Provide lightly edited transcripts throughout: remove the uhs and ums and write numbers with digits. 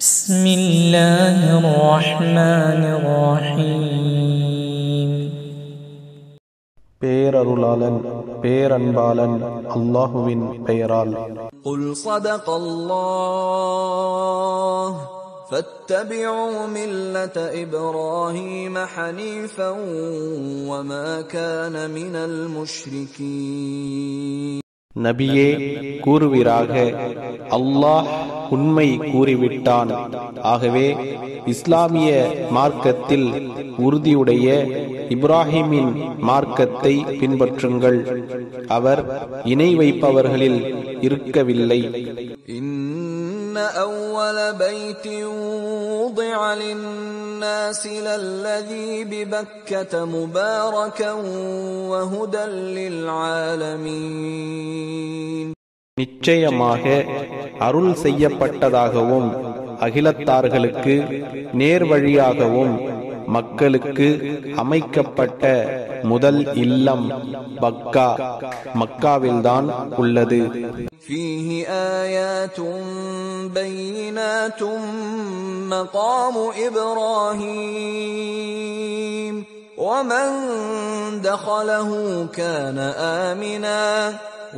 بسم الله الرحمن الرحيم பேரருளாளன் பேரன்பாளன் அல்லாஹுவின் பெயரால். قل صدق الله فاتبعوا ملة إبراهيم حنيفا وما كان من المشركين. நபியே கூறுவீராக, அல்லாஹ் உண்மை கூறிவிட்டான். ஆகவே இஸ்லாமிய மார்க்கத்தில் உறுதியுடைய இப்ராஹிமின் மார்க்கத்தை பின்பற்றுங்கள். அவர் இணை வைப்பவர்களில் இருக்கவில்லை. إن أول بيت وضع للناس للذي ببكة مباركا وهدى للعالمين. நிச்சயமாக அருள் செய்யப்பட்டதாகவும் அகிலத்தார்களுக்கு நேர்வழியாகவும் மக்களுக்கு அமைக்கப்பட்ட முதல் இல்லம் பக்கா, மக்காவில்தான் உள்ளது. فيه آيات بينات مقام إبراهيم ومن دخله كان آمنا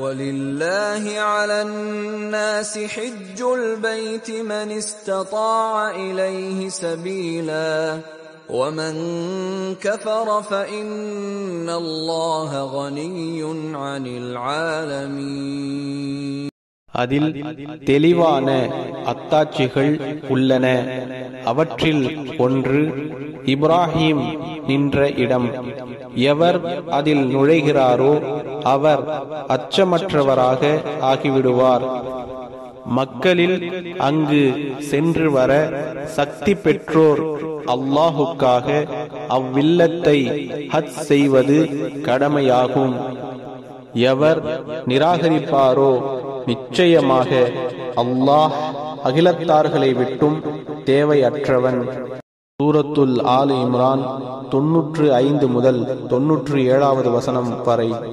ولله على الناس حج البيت من استطاع إليه سبيلا ومن كفر فإن الله غني عن العالمين. அதில் தெளிவான அத்தாட்சிகள் உள்ளன. அவற்றில் ஒன்று இப்ராஹிம் நின்ற இடம். எவர் அதில் நுழைகிறாரோ அவர் அச்சமற்றவராக ஆகிவிடுவார். மக்களில் அங்கு சென்று வர சக்தி பெற்றோர் அல்லாஹுக்காக அவ்வில்லத்தை ஹஜ் செய்வது கடமையாகும். எவர் நிராகரிப்பாரோ நிச்சயமாக அல்லாஹ் அகிலத்தார்களை விட்டும் தேவையற்றவன். சூரத்துல் ஆல் இம்ரான் 95 முதல் 97 வசனம் வரை.